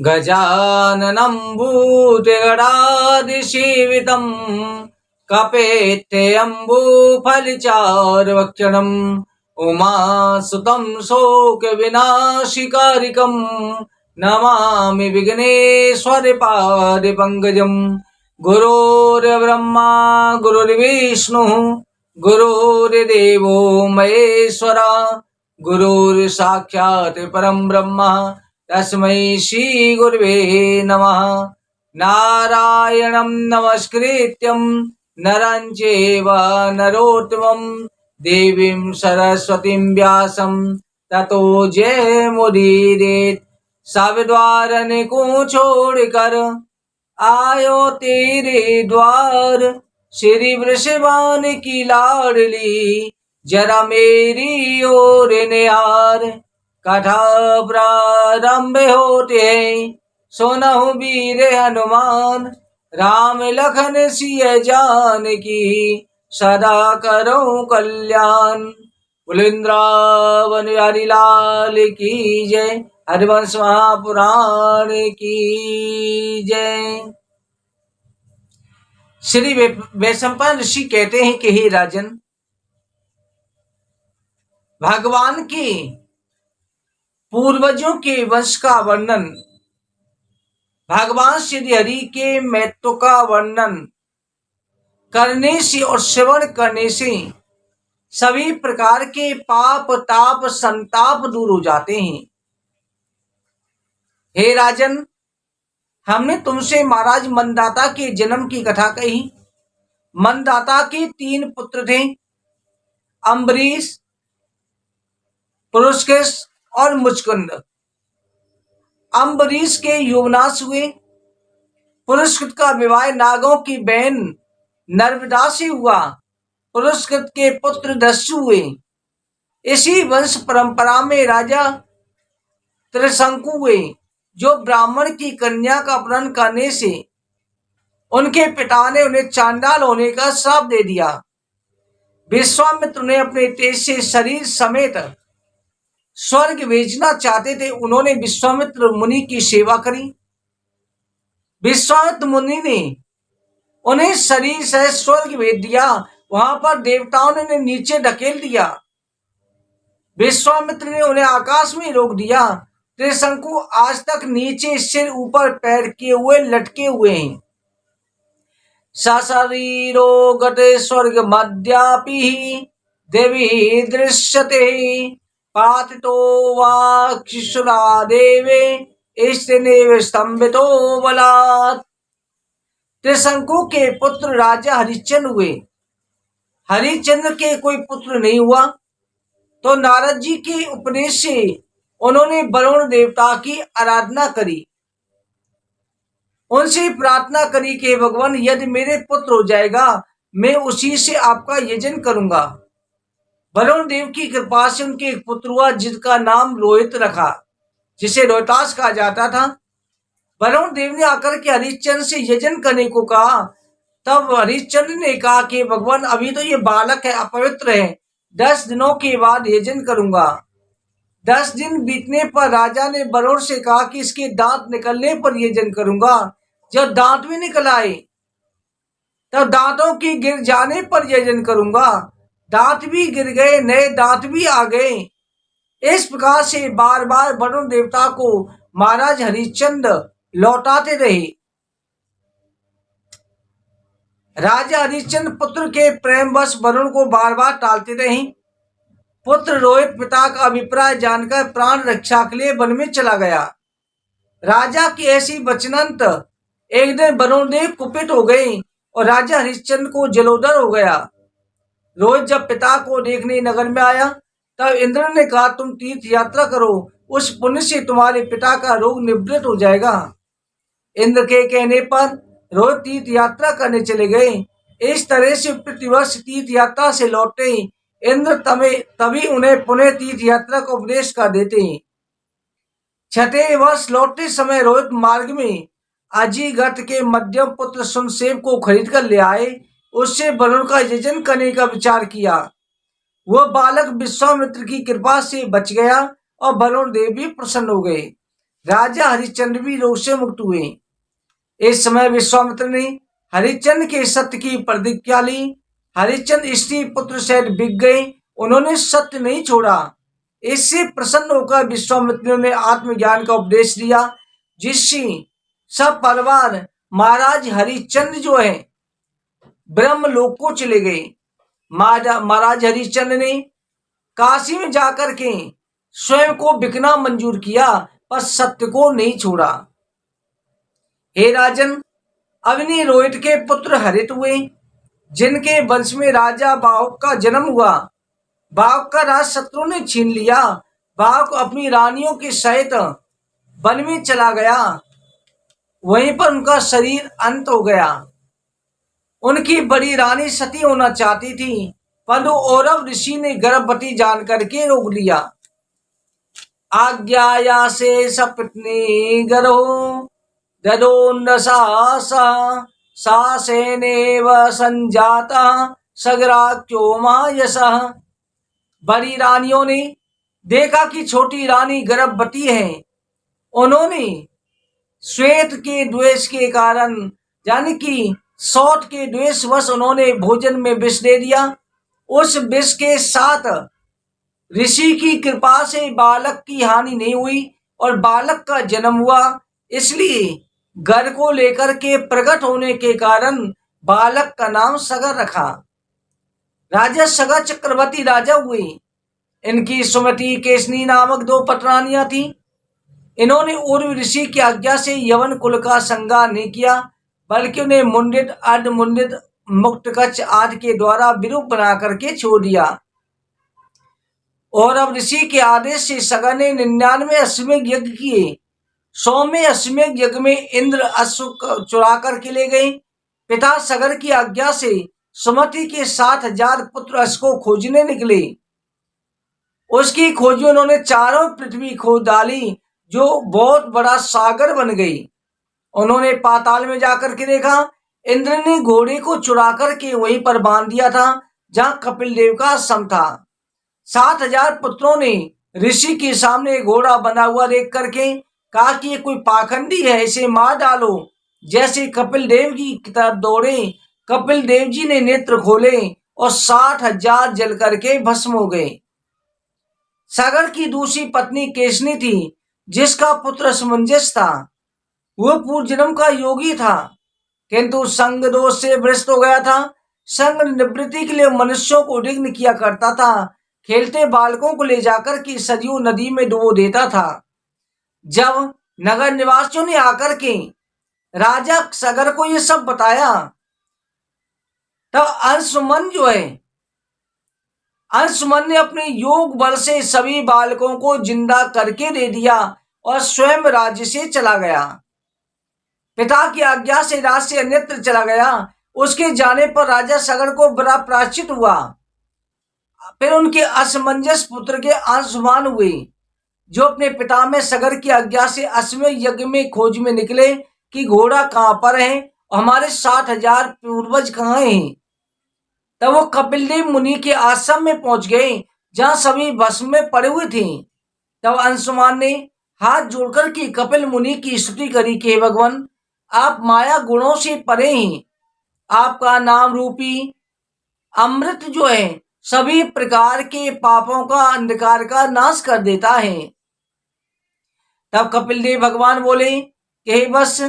गजाननं भूतगणादिसेवितं कपेत्यम्बुफलचारुभक्षणम् उमासुतं शोकविनाशिकारिकं नमामि विघ्नेश्वरपादपङ्कजम्। गुरुर्ब्रह्मा गुरुर्विष्णुः गुरुर्देवो महेश्वरा गुरुर्साक्षात् परं ब्रह्म तस्मै श्री गुरुवे नमः। नारायणं नमस्कृत्यं नरं चैव नरोत्तमं देवीं सरस्वतीं व्यासं ततो जयमुदीरयेत्। सब द्वार को छोड़कर आयो तेरे द्वार, श्री वृषभान की लाडली जरा मेरी ओर निहार। कथा प्रारंभ होते हैं सुनहु वीर हनुमान, राम लखन सिय जानकी सदा करो कल्याण। बुलेंद्रावन बिहारी लाल की जय, हरिवंश महापुराण की जय। श्री वैशंपायन ऋषि कहते हैं कि हे राजन, भगवान के पूर्वजों के वंश का वर्णन, भगवान श्री हरि के महत्व का वर्णन करने से और श्रवण करने से सभी प्रकार के पाप ताप संताप दूर हो जाते हैं। हे राजन, हमने तुमसे महाराज मनदाता के जन्म की कथा कही। मनदाता के 3 पुत्र थे, अम्बरीश, पुरुषकेश और मुचकुंद। अम्बरीश के युवनाश हुए, पुरुषकृत का विवाह नागों की बहन नर्मदा से हुआ, पुरुषकृत के पुत्र दस्यु हुए। इसी वंश परंपरा में राजा त्रिशंकु हुए, जो ब्राह्मण की कन्या का अपहरण करने से उनके पिता ने उन्हें चांडाल होने का श्राप दे दिया। विश्वामित्र ने अपने तेज से शरीर समेत स्वर्ग भेजना चाहते थे। उन्होंने विश्वामित्र मुनि की सेवा करी। विश्वामित्र मुनि ने उन्हें शरीर से स्वर्ग भेज दिया। वहां पर देवताओं ने उन्हें नीचे ढकेल दिया। विश्वामित्र ने उन्हें आकाश में रोक दिया। त्रिशंकु आज तक नीचे सिर ऊपर पैर किए हुए लटके हुए हैं। सशरीरो गते स्वर्ग मध्यापि देवी दृश्यते पातितो वाक्षुरा देवे स्थिनेव स्तंभितो बलात्। त्रिशंकु के पुत्र राजा हरिश्चंद्र हुए। हरिश्चंद्र के कोई पुत्र नहीं हुआ तो नारद जी के उपदेश से उन्होंने वरुण देवता की आराधना करी। उनसे प्रार्थना करी कि भगवान, यदि मेरे पुत्र हो जाएगा मैं उसी से आपका यजन करूंगा। वरुण देव की कृपा से उनके एक पुत्र हुआ जिसका नाम रोहित रखा, जिसे रोहितास कहा जाता था। वरुण देव ने आकर के हरिश्चंद्र से यजन करने को कहा। तब हरिश्चंद्र ने कहा कि भगवान, अभी तो ये बालक है, अपवित्र है, 10 दिनों के बाद यजन करूंगा। 10 दिन बीतने पर राजा ने वरुण से कहा कि इसके दांत निकलने पर यजन करूंगा। जब दांत भी निकल आए तब दांतों के गिर जाने पर यजन करूंगा। दांत भी गिर गए, नए दांत भी आ गए। इस प्रकार से बार बार वरुण देवता को महाराज हरिश्चंद्र लौटाते रहे। राजा हरिश्चंद्र पुत्र के प्रेमवश वरुण को बार बार टालते रहे। पुत्र रोहित पिता का अभिप्राय जानकर प्राण रक्षा के लिए वन में चला गया। राजा की ऐसी वचनंत एक दिन वरुण देव कुपित हो गए और राजा हरिश्चंद्र को जलोदर हो गया। रोहित जब पिता को देखने नगर में आया तब इंद्र ने कहा, तुम तीर्थ यात्रा करो, उस पुण्य से तुम्हारे पिता का रोग निवृत्त हो जाएगा। इंद्र के कहने पर रोहित तीर्थ यात्रा करने चले गए। इस तरह से प्रतिवर्ष तीर्थ यात्रा से लौटे इंद्र तभी उन्हें पुनः तीर्थ यात्रा का उपदेश कर देते। 6ठे वर्ष लौटते समय रोहित मार्ग में अजीगत के मध्यम पुत्र सुनसेव को खरीद कर ले आए। उससे वरुण का यजन करने का विचार किया। वह बालक विश्वामित्र की कृपा से बच गया और वरुण देव भी प्रसन्न हो गए। राजा हरिश्चंद्र भी रोग से मुक्त हुए। इस समय विश्वामित्र ने हरिश्चंद्र के सत्य की प्रतिज्ञा ली। हरिश्चंद्र स्त्री पुत्र सहित बिक गए, उन्होंने सत्य नहीं छोड़ा। इससे प्रसन्न होकर विश्वामित्र ने आत्मज्ञान का उपदेश दिया, जिससे सब परिवार महाराज हरिश्चंद्र जो है ब्रह्मलोक को चले गए। महाराज हरिश्चंद्र ने काशी में जाकर के स्वयं को बिकना मंजूर किया, पर सत्य को नहीं छोड़ा। हे राजन, अवनी रोहित के पुत्र हरित हुए, जिनके वंश में राजा बाहुक का जन्म हुआ। बाहुक का राज शत्रु ने छीन लिया। बाहुक अपनी रानियों के सहित वन में चला गया, वहीं पर उनका शरीर अंत हो गया। उनकी बड़ी रानी सती होना चाहती थी, परंतु औरव ऋषि ने गर्भवती जान करके रोक लिया। आज्ञाया से सपत्नी गरो ददोन्नसासा सासेनेव संजाता सगराक्यो मायसः। बड़ी रानियों ने देखा कि छोटी रानी गर्भवती है। उन्होंने श्वेत के द्वेष के कारण, यानी कि सौत के द्वेषवश, उन्होंने भोजन में विष दे दिया। उस विष के साथ ऋषि की कृपा से बालक की हानि नहीं हुई और बालक का जन्म हुआ। इसलिए घर को लेकर के प्रकट होने के कारण बालक का नाम सगर रखा। राजा सगर चक्रवर्ती राजा हुए। इनकी सुमति केशनी नामक 2 पटरानियां थी। इन्होंने उर्व ऋषि की आज्ञा से यवन कुल का संगार नहीं किया, बल्कि उन्हें मुंडित, अर्धमुंडित, मुक्त कच्छ आदि के द्वारा विरूप बना करके छोड़ दिया। और अब ऋषि के आदेश से सगर ने 99 अश्वमेध यज्ञ किए। 100वें अश्वमेध यज्ञ में इंद्र अश्व चुरा करके ले गए। पिता सगर की आज्ञा से सुमति के 7000 पुत्र अश्व को खोजने निकले। उसकी खोज में उन्होंने चारों पृथ्वी खोज डाली, जो बहुत बड़ा सागर बन गई। उन्होंने पाताल में जाकर के देखा, इंद्र ने घोड़े को चुरा करके वहीं पर बांध दिया था जहां कपिल देव का आश्रम था। 7000 पुत्रों ने ऋषि के सामने घोड़ा बना हुआ देख करके कहा कि ये कोई पाखंडी है, इसे मार डालो। जैसे कपिल देव की तरफ दौड़े, कपिल देव जी ने नेत्र खोले और 60,000 जल करके भस्म हो गए। सागर की दूसरी पत्नी केशनी थी, जिसका पुत्र असमंजस था। वह पूर्व जन्म का योगी था, किंतु संग दोष से भ्रष्ट हो गया था। संग निवृत्ति के लिए मनुष्यों को उद्विग्न किया करता था। खेलते बालकों को ले जाकर के सरयू नदी में डुबो देता था। जब नगर निवासियों ने आकर के राजा सगर को यह सब बताया, तब अंशुमन जो है, अंशुमन ने अपने योग बल से सभी बालकों को जिंदा करके दे दिया और स्वयं राज्य से चला गया। पिता की आज्ञा से राज से अन्यत्र चला गया। उसके जाने पर राजा सगर को बड़ा प्रायश्चित हुआ। फिर उनके असमंजस पुत्र के अंशुमान हुए, जो अपने पिता में सगर की आज्ञा से अश्वमेध यज्ञ में खोज में निकले कि घोड़ा कहां पर है और हमारे 60,000 पूर्वज कहां हैं। तब वो कपिल देव मुनि के आश्रम में पहुंच गए, जहां सभी भस्म में पड़े हुए थे। तब अंशुमान ने हाथ जोड़कर के कपिल मुनि की स्तुति करी कि भगवान, आप माया गुणों से परे हैं। आपका नाम रूपी अमृत जो है सभी प्रकार के पापों का, अंधकार का नाश कर देता है। तब कपिल देव भगवान बोले कि बस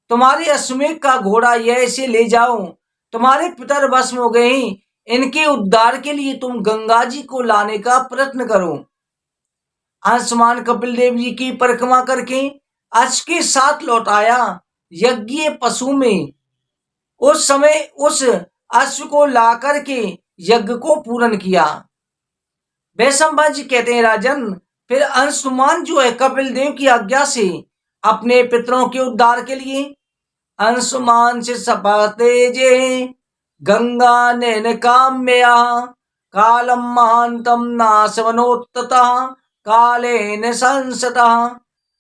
तुम्हारे अश्वमेध का घोड़ा यह इसे ले जाओ, तुम्हारे पितर भस्म हो गए, इनके उद्धार के लिए तुम गंगा जी को लाने का प्रयत्न करो। अंशुमान कपिल देव जी की परिक्रमा करके अश्व के साथ लौट आया यज्ञ पशु में। उस समय उस अश्व को ला करके यज्ञ को पूर्ण किया। वैशंपायन जी कहते हैं, राजन, फिर अंशुमान जो है कपिल देव की आज्ञा से अपने पितरों के उद्धार के लिए अंशुमान से सपाते जे गंगा नैन काम्या कालम महांतम नाशवनोत्तता काले न संसता।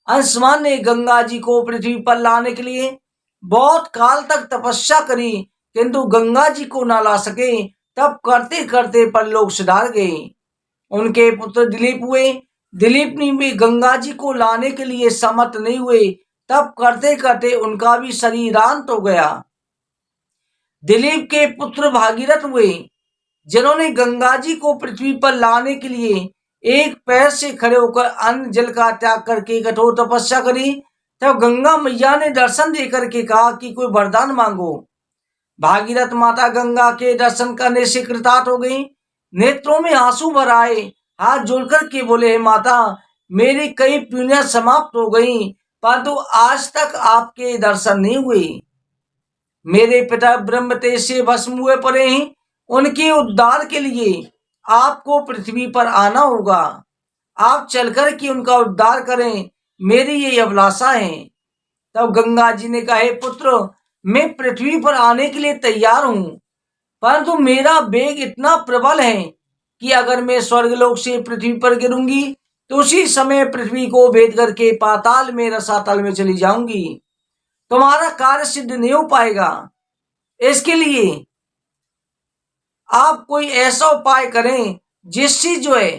अंशुमान ने गंगा जी को पृथ्वी पर लाने के लिए बहुत काल तक तपस्या करी, किंतु गंगा जी को ना ला सके। तब करते करते परलोक सिधार गए। उनके पुत्र दिलीप हुए। दिलीप भी गंगा जी को लाने के लिए सम्मत नहीं हुए। तब करते करते उनका भी शरीरांत हो गया। दिलीप के पुत्र भागीरथ हुए, जिन्होंने गंगा जी को पृथ्वी पर लाने के लिए एक पैर से खड़े होकर अन्न जल का त्याग करके कठोर तपस्या करी। तब गंगा मैया ने दर्शन देकर के कहा कि कोई वरदान मांगो। भागीरथ माता गंगा के दर्शन करने से कृतार्थ हो गई। नेत्रों में आंसू भर आए, हाथ जोड़कर के बोले, हे माता, मेरी कई पीढ़ियां समाप्त हो गई, परंतु आज तक आपके दर्शन नहीं हुए। मेरे पिता ब्रह्म तेज से भस्म हुए पड़े हैं, उनके उद्धार के लिए आपको पृथ्वी पर आना होगा। आप चलकर के उनका उद्धार करें, मेरी ये अभिलाषा है। तब गंगा जी ने कहा, हे पुत्र, मैं पृथ्वी पर आने के लिए तैयार हूं, परंतु मेरा वेग इतना प्रबल है कि अगर मैं स्वर्गलोक से पृथ्वी पर गिरूंगी तो उसी समय पृथ्वी को भेद करके पाताल में रसातल में चली जाऊंगी। तुम्हारा कार्य सिद्ध नहीं हो पाएगा। इसके लिए आप कोई ऐसा उपाय करें जिससे जो है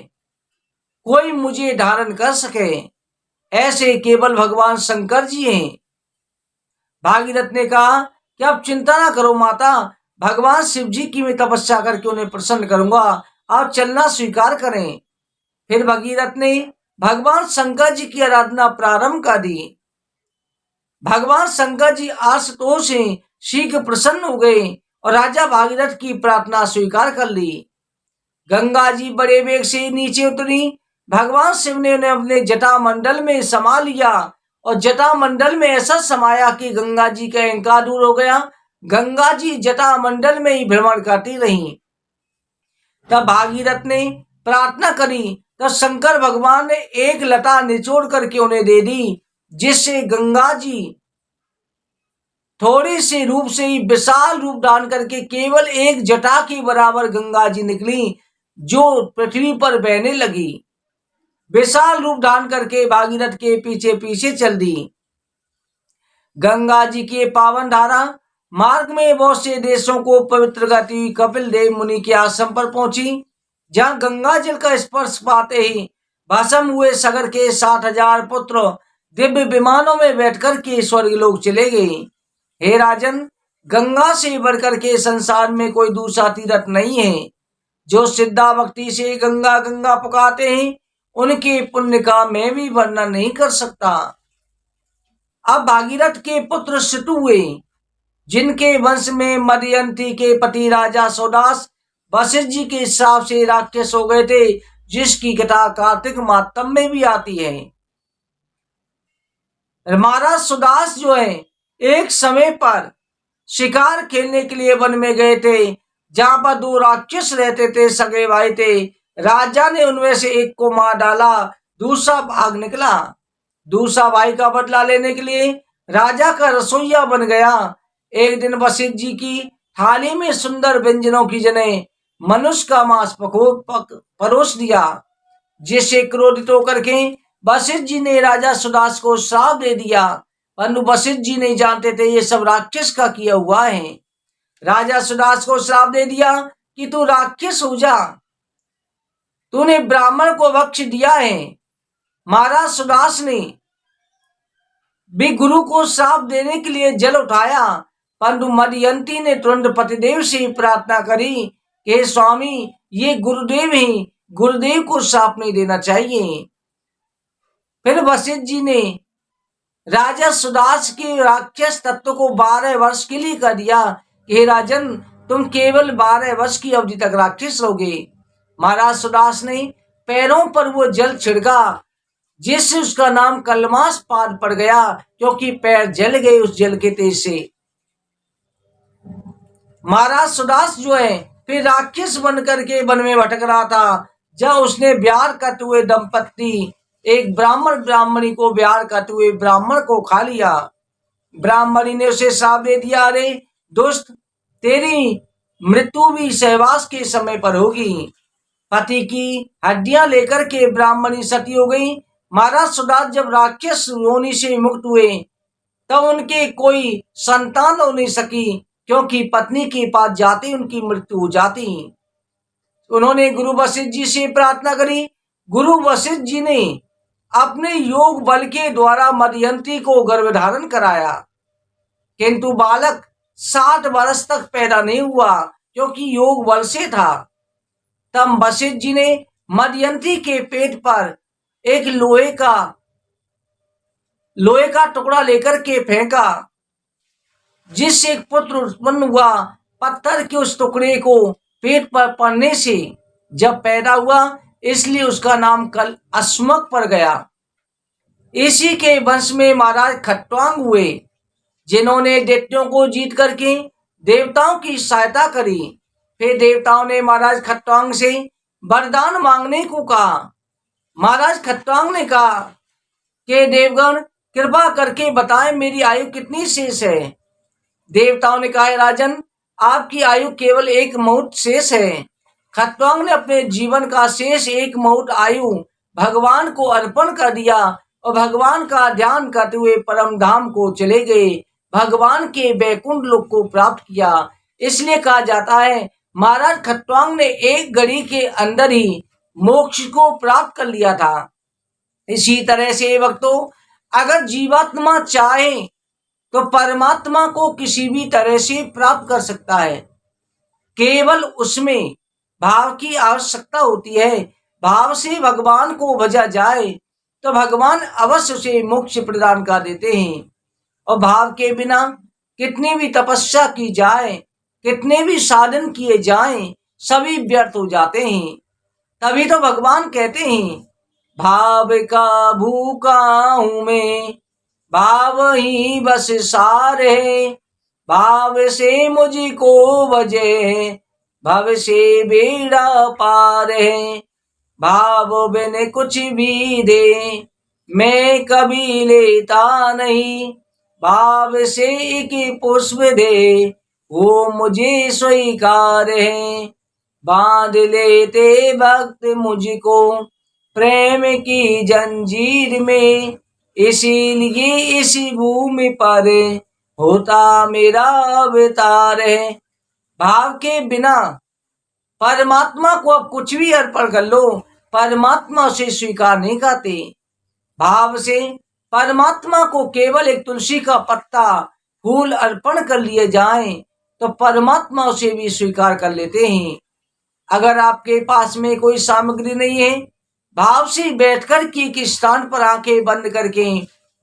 कोई मुझे धारण कर सके। ऐसे केवल भगवान शंकर जी हैं। भागीरथ ने कहा कि आप चिंता ना करो माता, भगवान शिव जी की मैं तपस्या करके उन्हें प्रसन्न करूंगा, आप चलना स्वीकार करें। फिर भगीरथ ने भगवान शंकर जी की आराधना प्रारंभ कर दी। भगवान शंकर जी आशुतोष से शीघ्र प्रसन्न हो गए और राजा भागीरथ की प्रार्थना स्वीकार कर ली। गंगा जी बड़े वेग से नीचे उतरी। भगवान शिव ने उन्हें अपने जटा मंडल में समा लिया और जटा मंडल में ऐसा समाया कि गंगा जी का अहंकार दूर हो गया। गंगा जी जटा मंडल में ही भ्रमण करती रही। तब भागीरथ ने प्रार्थना करी, तब शंकर भगवान ने एक लता निचोड़ करके उन्हें दे दी, जिससे गंगा जी थोड़े से रूप से ही विशाल रूप धारण करके केवल एक जटा के बराबर गंगा जी निकली, जो पृथ्वी पर बहने लगी। विशाल रूप धारण करके भागीरथ के पीछे पीछे चल दी। गंगा जी के पावन धारा मार्ग में बहुत से देशों को पवित्र करती हुई कपिल देव मुनि के आश्रम पर पहुंची, जहां गंगा जल का स्पर्श पाते ही भस्म हुए सगर के 60,000 पुत्र दिव्य विमानों में बैठकर के स्वर्गलोक चले गए। हे राजन, गंगा से बढ़कर के संसार में कोई दूसरा तीर्थ नहीं है। जो सिद्धा भक्ति से गंगा गंगा पुकारते हैं, उनके पुण्य का मैं भी वर्णन नहीं कर सकता। अब भागीरथ के पुत्र शितु हुए, जिनके वंश में मदयंती के पति राजा सौदास वशिष्ठ जी के हिसाब से राक्षस हो गए थे, जिसकी कथा कार्तिक मातम में भी आती है। महाराज सुदास जो है एक समय पर शिकार खेलने के लिए वन में गए थे, जहां पर 2 राक्षस रहते थे, सगे भाई थे। राजा ने उनमें से एक को मार डाला, दूसरा भाग निकला। दूसरा भाई का बदला लेने के लिए राजा का रसोइया बन गया। एक दिन वशिष्ठ जी की थाली में सुंदर व्यंजनों की जगह मनुष्य का मांस परोस दिया, जिससे क्रोधित होकर के वशिष्ठ जी ने राजा सुदास को श्राप दे दिया। परंतु वशिष्ठ जी नहीं जानते थे ये सब राक्षस का किया हुआ है। राजा सुदास को श्राप दे दिया कि तू राक्षस हो जा, तूने ब्राह्मण को बख्श दिया है। महाराज सुदास ने भी गुरु को श्राप देने के लिए जल उठाया, परंतु मदयंती ने तुरंत पतिदेव से प्रार्थना करी कि हे स्वामी, ये गुरुदेव हैं, गुरुदेव को श्राप नहीं देना चाहिए। फिर वशिष्ठ जी ने राजा सुदास के राक्षस तत्व को 12 वर्ष के लिए कर दिया कि हे राजन, तुम केवल 12 वर्ष की अवधि तक राक्षस रहोगे। महाराज सुदास ने पैरों पर वो जल छिड़का, जिससे उसका नाम कलमास पाद पड़ गया, क्योंकि पैर जल गए उस जल के तेज से। महाराज सुदास जो है फिर राक्षस बन करके वन में भटक रहा था, जब उसने ब्याह करते हुए दंपत्ति एक ब्राह्मण ब्राह्मणी को ब्याह करते हुए ब्राह्मण को खा लिया। ब्राह्मणी ने उसे श्राप दे दिया, अरे दोस्त, तेरी मृत्यु भी सहवास के समय पर होगी। पति की हड्डियां लेकर के ब्राह्मणी सती हो गई। महाराज सुदास जब राक्षस योनि से मुक्त हुए, तब उनके कोई संतान हो नहीं सकी, क्योंकि पत्नी के पास जाते उनकी मृत्यु हो जाती। उन्होंने गुरु वशिष्ठ जी से प्रार्थना करी, गुरु वशिष्ठ जी ने अपने योग बल के द्वारा मदयंती को गर्भधारण कराया, किंतु बालक 60 वर्ष तक पैदा नहीं हुआ क्योंकि योग बल से था। तब वशिष्ठ जी ने मदयंती के पेट पर एक लोहे का टुकड़ा लेकर के फेंका, जिससे एक पुत्र उत्पन्न हुआ। पत्थर के उस टुकड़े को पेट पर पड़ने से जब पैदा हुआ, इसलिए उसका नाम कल अस्मक पड़ गया। इसी के वंश में महाराज खट्वांग हुए, जिन्होंने दैत्यों को जीत करके देवताओं की सहायता करी। फिर देवताओं ने महाराज खट्वांग से वरदान मांगने को कहा। महाराज खट्वांग ने कहा कि देवगण कृपा करके बताएं मेरी आयु कितनी शेष है। देवताओं ने कहा, राजन आपकी आयु केवल 1 मुहूर्त शेष है। खट्वांग ने अपने जीवन का शेष 1 मुहूर्त आयु भगवान को अर्पण कर दिया और भगवान का ध्यान करते हुए परम धाम को चले गए, भगवान के वैकुंठ लोक को प्राप्त किया। इसलिए कहा जाता है महाराज खट्वांग ने 1 घड़ी के अंदर ही मोक्ष को प्राप्त कर लिया था। इसी तरह से भक्तों, अगर जीवात्मा चाहे तो परमात्मा को किसी भी तरह से प्राप्त कर सकता है, केवल उसमें भाव की आवश्यकता होती है। भाव से भगवान को भजा जाए तो भगवान अवश्य उसे मोक्ष प्रदान कर देते हैं। और भाव के बिना कितनी भी तपस्या की जाए, कितने भी साधन किए जाएं, सभी व्यर्थ हो जाते हैं। तभी तो भगवान कहते हैं, भाव का भूखा हूं मैं, भाव ही बस सार है, भाव से मुझको बजे, भव से बेड़ा पार है। भाव बिन कुछ भी दे मैं कभी लेता नहीं, भाव से एक पुष्प दे वो मुझे स्वीकार है। बांध लेते भक्त मुझको प्रेम की जंजीर में, इसीलिए इस भूमि पर होता मेरा अवतार है। भाव के बिना परमात्मा को आप कुछ भी अर्पण कर लो, परमात्मा उसे स्वीकार नहीं करते। भाव से परमात्मा को केवल एक तुलसी का पत्ता, फूल अर्पण कर लिए जाएं तो परमात्मा उसे भी स्वीकार कर लेते हैं। अगर आपके पास में कोई सामग्री नहीं है, भाव से बैठकर के एक स्थान पर आंखें बंद करके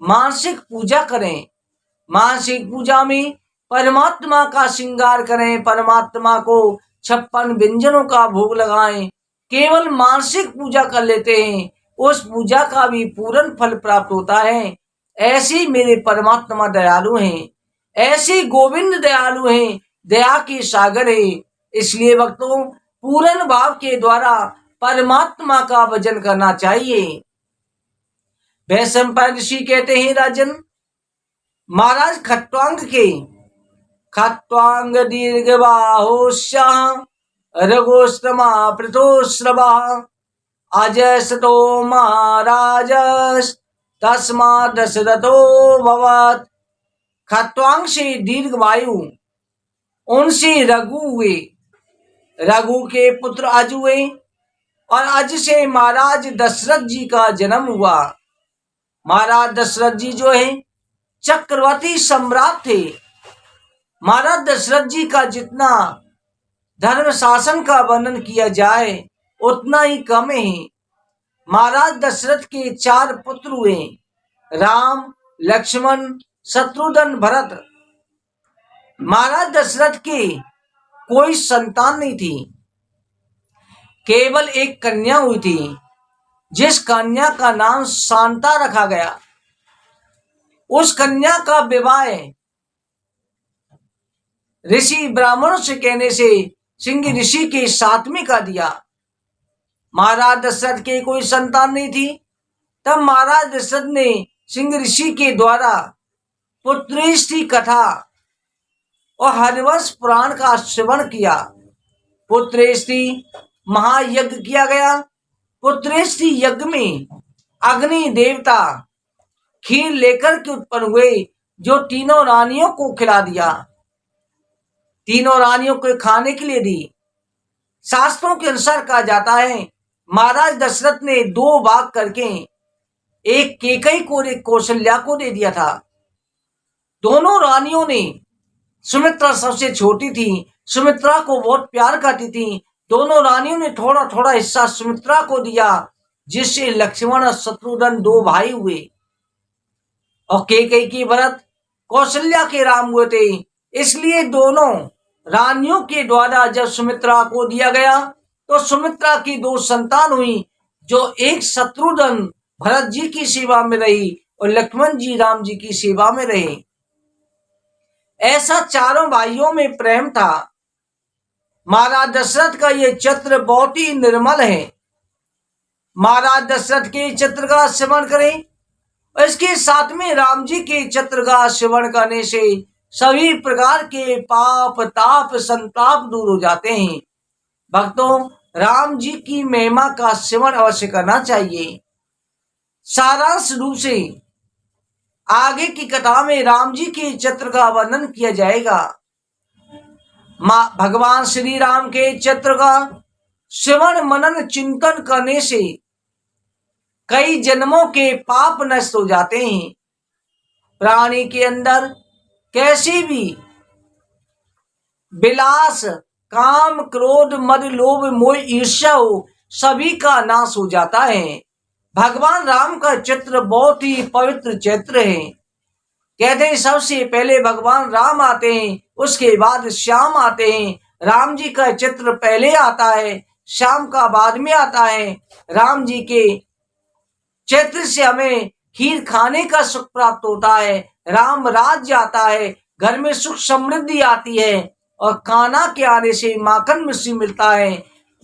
मानसिक पूजा करें। मानसिक पूजा में परमात्मा का श्रृंगार करें, परमात्मा को 56 व्यंजनों का भोग लगाएं। केवल मानसिक पूजा कर लेते हैं, उस पूजा का भी पूर्ण फल प्राप्त होता है। ऐसे मेरे परमात्मा दयालु हैं, ऐसे गोविंद दयालु हैं, दया के सागर है। इसलिए भक्तों, पूर्ण भाव के द्वारा परमात्मा का भजन करना चाहिए। वैशंपायन ऋषि कहते हैं, राजन महाराज खट्वांग दीर्घ बाहुष्य रघुश्रमा पृथोश्रवा अजसतो महाराज तस्मा दशरथो भवत्। खट्वांग से दीर्घ वायु, उनसे रघु हुए, रघु के पुत्र अज हुए और अज से महाराज दशरथ जी का जन्म हुआ। महाराज दशरथ जी जो है चक्रवर्ती सम्राट थे। महाराज दशरथ जी का जितना धर्म शासन का वर्णन किया जाए उतना ही कम है। महाराज दशरथ के 4 पुत्र हुए, राम, लक्ष्मण, शत्रुघ्न, भरत। महाराज दशरथ की कोई संतान नहीं थी, केवल एक कन्या हुई थी, जिस कन्या का नाम शांता रखा गया। उस कन्या का विवाह ऋषि ब्राह्मणों से कहने से सिंह ऋषि के साथ में कर दिया। महाराज दशरथ के कोई संतान नहीं थी। तब महाराज दशरथ ने सिंह ऋषि के द्वारा पुत्रेष्टि कथा और हरिवंश पुराण का श्रवण किया। पुत्रेष्टि महायज्ञ किया गया। पुत्रेष्टि यज्ञ में अग्नि देवता खीर लेकर के उत्पन्न हुए, जो तीनों रानियों को खिला दिया, तीनों रानियों को खाने के लिए दी। शास्त्रों के अनुसार कहा जाता है महाराज दशरथ ने 2 भाग करके एक कैकेयी को और एक कौशल्या को दे दिया था। दोनों रानियों ने, सुमित्रा सबसे छोटी थी, सुमित्रा को बहुत प्यार करती थी। दोनों रानियों ने थोड़ा थोड़ा हिस्सा सुमित्रा को दिया, जिससे लक्ष्मण और शत्रुघ्न 2 भाई हुए और कैकेयी की भरत, कौशल्या के राम हुए थे। इसलिए दोनों रानियों के द्वारा जब सुमित्रा को दिया गया तो सुमित्रा की 2 संतान हुई, जो एक शत्रुघ्न भरत जी की सेवा में रही और लक्ष्मण जी राम जी की सेवा में रहे। ऐसा चारों भाइयों में प्रेम था। महाराज दशरथ का ये चित्र बहुत ही निर्मल है। महाराज दशरथ के चित्र का स्मरण करें और इसके साथ में राम जी के चित्र का स्मरण करने से सभी प्रकार के पाप ताप संताप दूर हो जाते हैं। भक्तों, राम जी की महिमा का स्मरण अवश्य करना चाहिए। सारांश रूप से आगे की कथा में राम जी के चित्र का वर्णन किया जाएगा। भगवान श्री राम के चित्र का श्रवण मनन चिंतन करने से कई जन्मों के पाप नष्ट हो जाते हैं। प्राणी के अंदर कैसी भी विलास, काम, क्रोध, मद, लोभ, मोह, ईर्ष्या हो, सभी का नाश हो जाता है। भगवान राम का चित्र बहुत ही पवित्र चित्र है। कहते हैं सबसे पहले भगवान राम आते हैं, उसके बाद श्याम आते हैं। राम जी का चित्र पहले आता है, श्याम का बाद में आता है। राम जी के चित्र से हमें खीर खाने का सुख प्राप्त होता है, राम राज्य आता है, घर में सुख समृद्धि आती है और कान्हा के आने से माखन मिश्री मिलता है,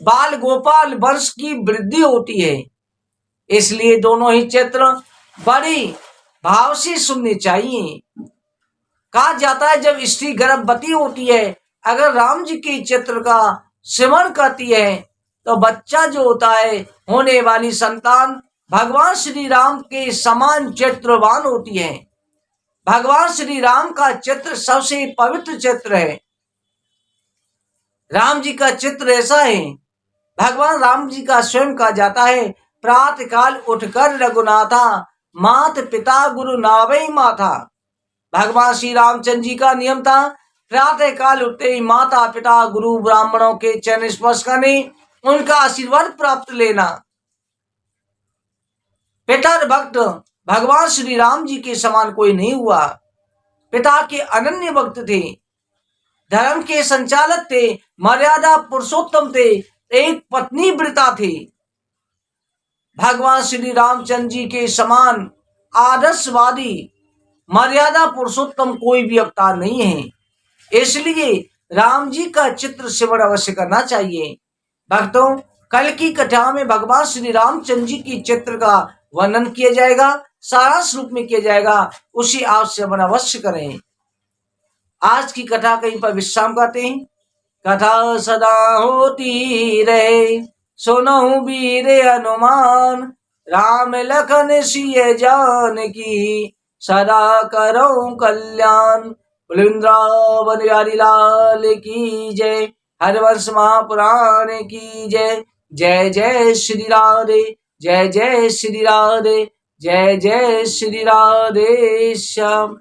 बाल गोपाल वंश की वृद्धि होती है। इसलिए दोनों ही चित्र बड़ी भाव से सुनने चाहिए। कहा जाता है जब स्त्री गर्भवती होती है, अगर राम जी के चित्र का स्मरण करती है तो बच्चा जो होता है, होने वाली संतान भगवान श्री राम के समान चित्रवान होती है। भगवान श्री राम का चित्र सबसे पवित्र चित्र है। राम जी का चित्र ऐसा है, भगवान राम जी का स्वयं कहा जाता है, प्रातः काल उठकर रघुनाथा, मात पिता गुरु नावै माथा। भगवान श्री रामचंद्र जी का नियम था, प्रातः काल उठते ही माता पिता गुरु ब्राह्मणों के चरण स्पर्श करने, उनका आशीर्वाद प्राप्त लेना। पिता भक्त भगवान श्री राम जी के समान कोई नहीं हुआ। पिता के अनन्य भक्त थे, धर्म के संचालक थे, मर्यादा पुरुषोत्तम थे, एक पत्नी व्रता थे। भगवान श्री रामचंद्र जी के समान आदर्शवादी मर्यादा पुरुषोत्तम कोई भी अवतार नहीं है। इसलिए राम जी का चित्र स्मरण अवश्य करना चाहिए। भक्तों, कल की कथा में भगवान श्री रामचंद्र जी की चित्र का वर्णन किया जाएगा, सारांश रूप में किया जाएगा, उसी आप स्मरण अवश्य करें। आज की कथा कहीं पर विश्राम करते हैं। कथा सदा होती रहे, सुनहु वीर हनुमान, राम लखन सिय जानकी, सदा करो कल्याण। वृंदावन बिहारी लाल की जय, हरवंश महापुराण की जय। जय जय श्री राधे, जय जय श्री राधे, जय जय श्री राधे श्याम।